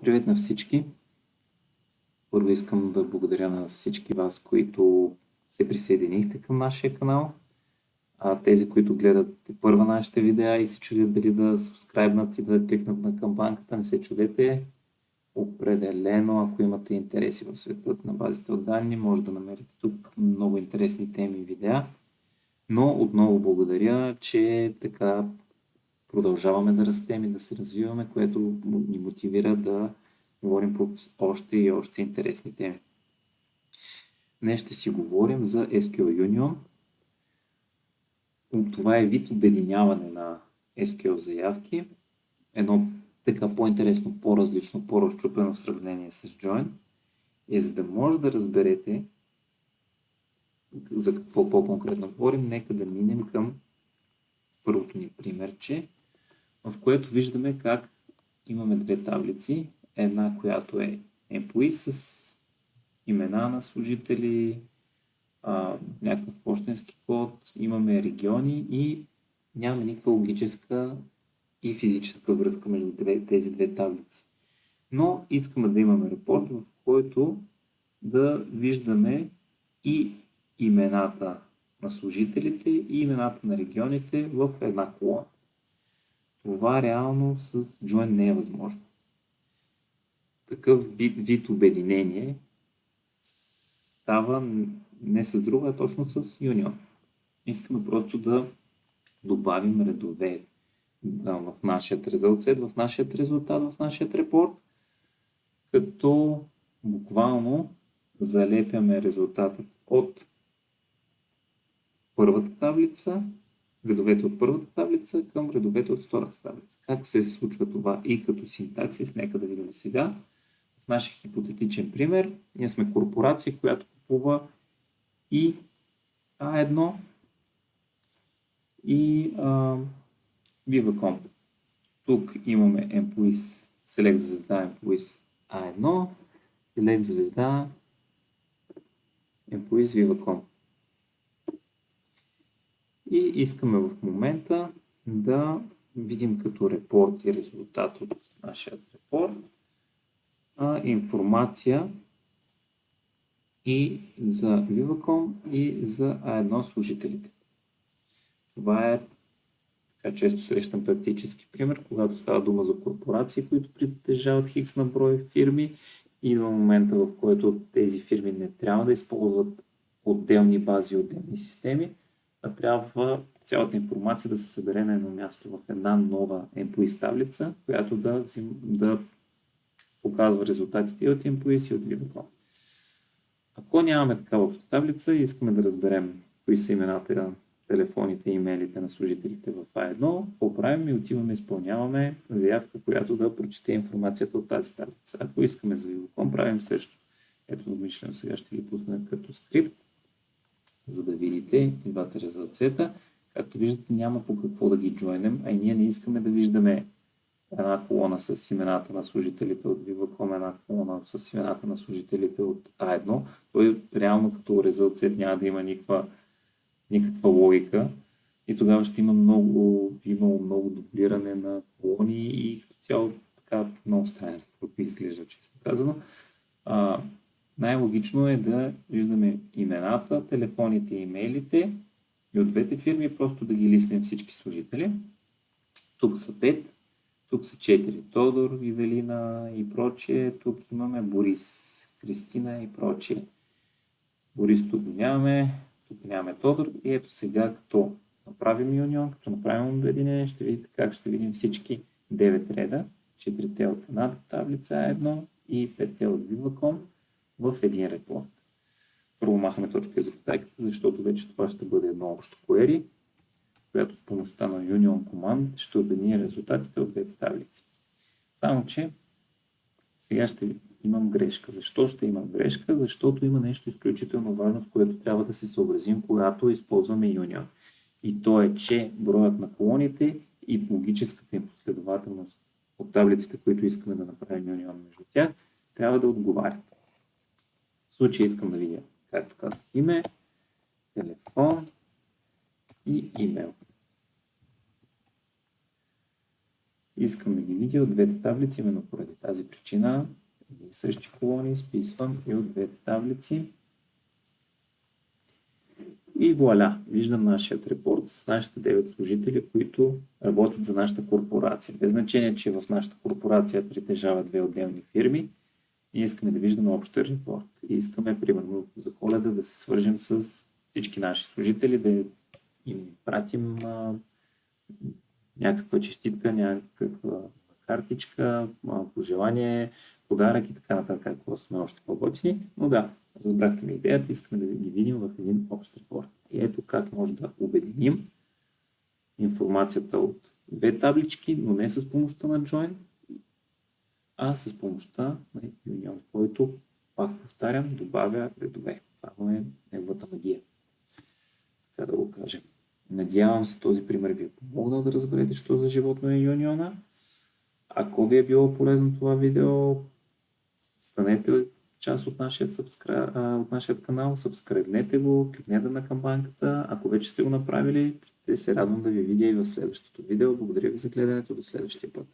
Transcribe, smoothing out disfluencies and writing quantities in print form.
Привет на всички! Първо искам да благодаря на всички вас, които се присъединихте към нашия канал. Тези, които гледат първа нашите видеа и се чудят дали да сабскрайбнат и да кликнат на камбанката, не се чудете. Определено, ако имате интереси в светът на базите от данни, може да намерите тук много интересни теми и видеа. Но отново благодаря, че така продължаваме да растем и да се развиваме, което ни мотивира да говорим по още и още интересни теми. Днес ще си говорим за SQL Union. Това е вид обединяване на SQL заявки. Едно така по-интересно, по-различно, по-разчупено в сравнение с Join. И за да може да разберете за какво по-конкретно говорим, нека да минем към първото ни примерче, в което виждаме как имаме две таблици. Една, която е employee с имена на служители, някакъв пощенски код, имаме региони и нямаме никаква логическа и физическа връзка между тези две таблици. Но искаме да имаме репорт, в който да виждаме и имената на служителите и имената на регионите в една колона. Това реално с Join не е възможно. Такъв вид обединение става не с друга, а точно с Union. Искаме просто да добавим редове в нашия резултат, в нашия репорт, като буквално залепяме резултатът от първата таблица, редовете от първата таблица към редовете от втората таблица. Как се случва това и като синтаксис, нека да видим сега. В нашия хипотетичен пример, ние сме корпорация, която купува и A1 и Viva.com. Тук имаме employees, select звезда employees A1, select звезда employees Viva.com. И искаме в момента да видим като репорт и резултат от нашия репорт информация и за Viva.com и за A1 служителите. Това е така често срещан практически пример, когато става дума за корпорации, които притежават хикс на брой фирми и до момента, в който тези фирми не трябва да използват отделни бази, отделни системи, а трябва цялата информация да се събере на едно място в една нова employees таблица, която да показва резултатите и от employees и от Viva.com. Ако нямаме такава обща таблица и искаме да разберем кои са имената, телефоните и имейлите на служителите в A1, какво правим? И отиваме, изпълняваме заявка, която да прочете информацията от тази таблица. Ако искаме за Viva.com, правим също. Ето, обмишлено сега ще ги пусна като скрипт, за да видите и двата резултата. Както виждате, няма по какво да ги джойнем, а и ние не искаме да виждаме една колона с имената на служителите от Viva.com, една колона с имената на служителите от A1. Той реално като резултат няма да има никаква логика и тогава ще има имало много дублиране на колони и като цяло така много странно изглежда, честно казано. Най-логично е да виждаме имената, телефоните и имейлите и от двете фирми просто да ги лиснем всички служители. Тук са 5, тук са 4. Тодор, Ивелина и прочие. Тук имаме Борис, Кристина и прочие. Борис тук нямаме Тодор. И ето сега, като направим Union, като направим обединение, ще видите как ще видим всички 9 реда, 4-те от едната таблица A1 и 5-те от Viva.com в един репорт. Първо махаме точка и запетайката, защото вече това ще бъде едно общо query, която с помощта на Union Command ще обедини резултатите от двете таблици. Само че сега ще имам грешка. Защо ще имам грешка? Защото има нещо изключително важно, с което трябва да се съобразим, когато използваме Union. И то е, че броят на колоните и логическата им последователност от таблиците, които искаме да направим Union между тях, трябва да отговарят. В случай искам да видя, както казах, име, телефон и имейл. Искам да ги видя от двете таблици, именно поради тази причина. И същи колони изписвам и от двете таблици. И вуаля, виждам нашият репорт с нашите 9 служители, които работят за нашата корпорация. Без значение, че в нашата корпорация притежава 2 отделни фирми, ние искаме да виждаме общия репорт. И искаме, примерно, за Коледа да се свържем с всички наши служители, да им пратим някаква честитка, някаква картичка, пожелание, подарък и така нататък, ако сме още по-готини. Но да, разбрахте ми идеята, искаме да ги видим в един общ репорт. И ето как може да обединим информацията от две таблички, но не с помощта на Join, а с помощта на Union, който, пак повтарям, добавя редове. Това е неговата магия. Така да го кажем. Надявам се този пример ви е помогнал да разберете, що за животно е Union. Ако ви е било полезно това видео, станете част от нашия канал, сабскрайбнете го, кликнете на камбанката. Ако вече сте го направили, ще се радвам да ви видя и в следващото видео. Благодаря ви за гледането. До следващия път.